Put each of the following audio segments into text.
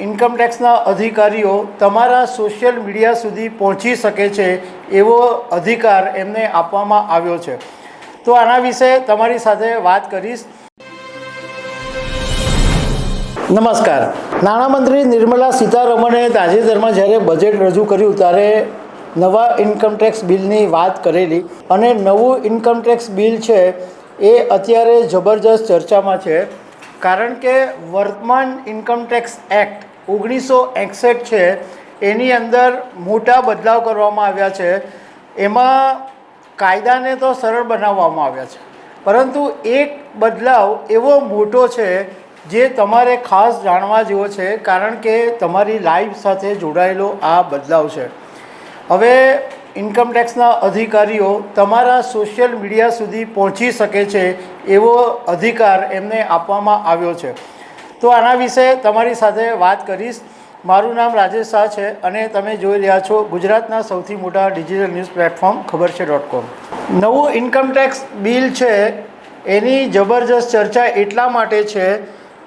ઇન્કમટેક્સના અધિકારીઓ તમારા social media સુધી પહોંચી શકે છે એવો અધિકાર એમને આપવામાં આવ્યો છે। તો આના વિશે તમારી સાથે વાત કરીશ। નમસ્કાર। નાણામંત્રી નિર્મલા સીતારમણે તાજેતરમાં જ્યારે બજેટ રજૂ કર્યું ત્યારે નવા ઇન્કમટેક્સ બિલની વાત કરેલી અને નવું ઇન્કમટેક્સ બિલ છે એ અત્યારે જબરજસ્ત ચર્ચામાં છે, કારણ કે વર્તમાન ઇન્કમટેક્સ એક્ટ 1961 છે એની અંદર મોટા બદલાવ કરવામાં આવ્યા છે। એમાં કાયદાને તો સરળ બનાવવામાં આવ્યા છે, પરંતુ એક બદલાવ એવો મોટો છે જે તમારે ખાસ જાણવા જેવો છે, કારણ કે તમારી લાઈફ સાથે જોડાયેલો આ બદલાવ છે। હવે ઇન્કમટેક્સના અધિકારીઓ તમારા સોશિયલ મીડિયા સુધી પહોંચી શકે છે એવો અધિકાર એમને આપવામાં આવ્યો છે। તો આના વિશે તમારી સાથે વાત કરીશ। મારું નામ રાજેશ શાહ છે અને તમે જોઈ રહ્યા છો ગુજરાતના સૌથી મોટા ડિજિટલ ન્યૂઝ પ્લેટફોર્મ ખબરછે.com। નવું ઇન્કમટેક્સ બિલ છે એની જબરજસ્ત ચર્ચા એટલા માટે છે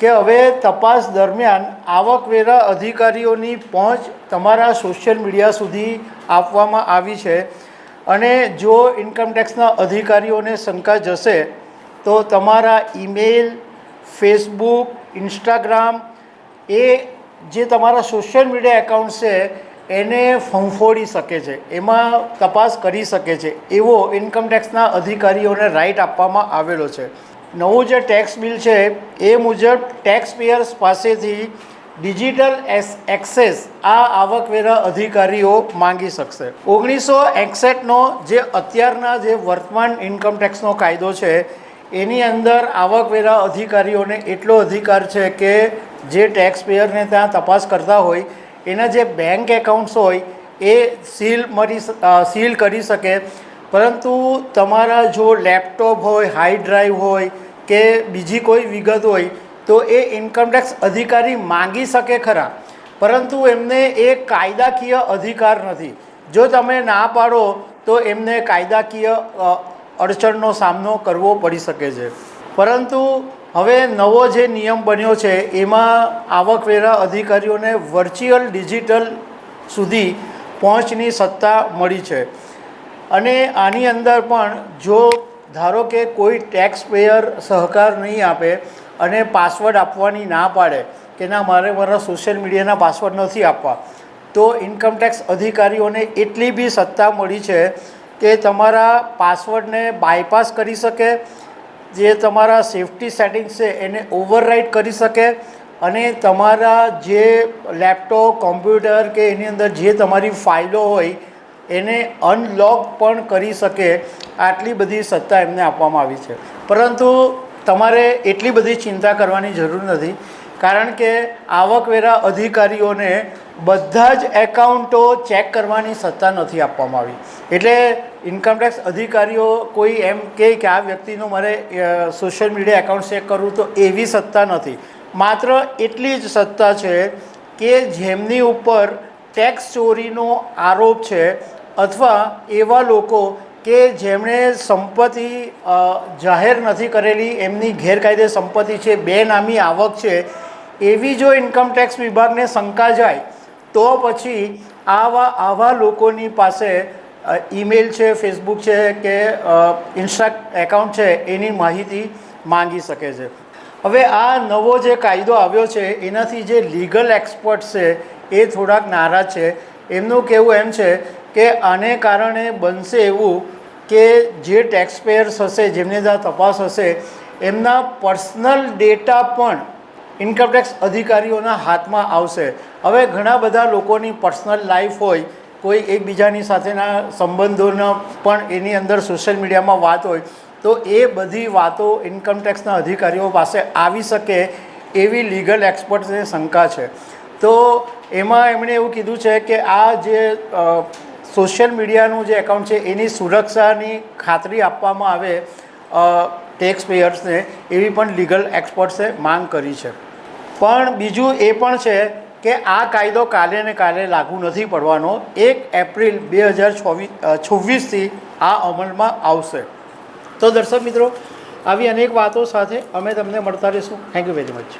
કે હવે તપાસ દરમિયાન આવકવેરા અધિકારીઓની પહોંચ તમારા સોશિયલ મીડિયા સુધી આપવામાં આવી છે અને જો ઇન્કમટેક્સના અધિકારીઓને શંકા જશે તો તમારા ઈમેલ, ફેસબુક, ઇન્સ્ટાગ્રામ એ જે તમારા સોશિયલ મીડિયા એકાઉન્ટ છે એને ફંફોડી શકે છે, એમાં તપાસ કરી શકે છે એવો ઇન્કમટેક્સના અધિકારીઓને રાઇટ આપવામાં આવેલો છે। નવું જે ટેક્સ બિલ છે એ મુજબ ટેક્સ પેયર્સ પાસેથી ડિજિટલ એક્સેસ આ આવકવેરા અધિકારીઓ માંગી શકશે। 1961નો જે અત્યારના જે વર્તમાન ઇન્કમટેક્સનો કાયદો છે એની અંદર આવકવેરા અધિકારીઓને એટલો અધિકાર છે કે જે ટેક્સ પેયરને ત્યાં તપાસ કરતા હોય એના જે બેંક એકાઉન્ટ્સ હોય એ સીલ કરી શકે, પરંતુ તમારા જો લેપટોપ હોય, હાર્ડ ડ્રાઈવ હોય કે બીજી કોઈ વિગત હોય તો એ ઇન્કમટેક્સ અધિકારી માંગી શકે ખરા, પરંતુ એમને એ કાયદાકીય અધિકાર નથી। જો તમે ના પાડો તો એમને કાયદાકીય અડચણનો સામનો કરવો પડી શકે છે। પરંતુ હવે નવો જે નિયમ બન્યો છે એમાં આવકવેરા અધિકારીઓને વર્ચ્યુઅલ ડિજિટલ સુધી પહોંચની સત્તા મળી છે અને આની અંદર પણ જો ધારો કે કોઈ ટેક્સ પેયર સહકાર નહીં આપે અને પાસવર્ડ આપવાની ના પાડે કે ના મારા સોશિયલ મીડિયાના પાસવર્ડ નથી આપવા, તો ઇન્કમટેક્સ અધિકારીઓને એટલી બી સત્તા મળી છે કે તમારા પાસવર્ડને બાયપાસ કરી શકે, જે તમારા સેફ્ટી સેટિંગ્સ છે એને ઓવરરાઇડ કરી શકે અને તમારા જે લેપટોપ, કોમ્પ્યુટર કે એની અંદર જે તમારી ફાઇલો હોય એને અનલોક પણ કરી શકે। આટલી બધી સત્તા એમને આપવામાં આવી છે, પરંતુ તમારે એટલી બધી ચિંતા કરવાની જરૂર નથી, કારણ કે આવકવેરા અધિકારીઓને બધા જ એકાઉન્ટો ચેક કરવાની સત્તા નથી આપવામાં આવી। એટલે ઇન્કમટેક્સ અધિકારીઓ કોઈ એમ કહે કે આ વ્યક્તિનું મારે સોશિયલ મીડિયા એકાઉન્ટ ચેક કરવું, તો એવી સત્તા નથી। માત્ર એટલી જ સત્તા છે કે જેમની ઉપર ટેક્સ ચોરીનો આરોપ છે અથવા એવા લોકો કે જેમણે સંપત્તિ જાહેર નથી કરેલી, એમની ગેરકાયદે સંપત્તિ છે, બેનામી આવક છે, એવી જો ઇન્કમટેક્સ વિભાગને શંકા જાય તો પછી આવા લોકોની પાસે ઈમેલ છે, ફેસબુક છે કે ઇન્સ્ટા એકાઉન્ટ છે એની માહિતી માંગી શકે છે। હવે આ નવો જે કાયદો આવ્યો છે એનાથી જે લીગલ એક્સપર્ટ છે એ થોડાક નારાજ છે। એમનું કહેવું એમ છે કે આને કારણે બનશે એવું કે જે ટેક્સ પેયર્સ હશે, જેમને ત્યાં તપાસ હશે, એમના પર્સનલ ડેટા પણ ઇન્કમટેક્સ અધિકારીઓના હાથમાં આવશે। હવે ઘણા બધા લોકોની પર્સનલ લાઈફ હોય, કોઈ એકબીજાની સાથેના સંબંધોનો પણ એની અંદર સોશિયલ મીડિયામાં વાત હોય, તો એ બધી વાતો ઇન્કમટેક્સના અધિકારીઓ પાસે આવી શકે એવી લીગલ એક્સપર્ટ્સને શંકા છે। તો એમાં એમણે એવું કીધું છે કે આ જે સોશિયલ મીડિયાનું જે એકાઉન્ટ છે એની સુરક્ષાની ખાતરી આપવામાં આવે ટેક્સ પેયર્સને, એવી પણ લીગલ એક્સપર્ટ્સે માંગ કરી છે। પણ બીજું એ પણ છે કે આ કાયદો કાલે ને કાલે લાગુ નથી પડવાનો। 1 એપ્રિલ 2026થી આ અમલમાં આવશે। તો દર્શક મિત્રો, આવી અનેક વાતો સાથે અમે તમને મળતા રહીશું। Thank you very much.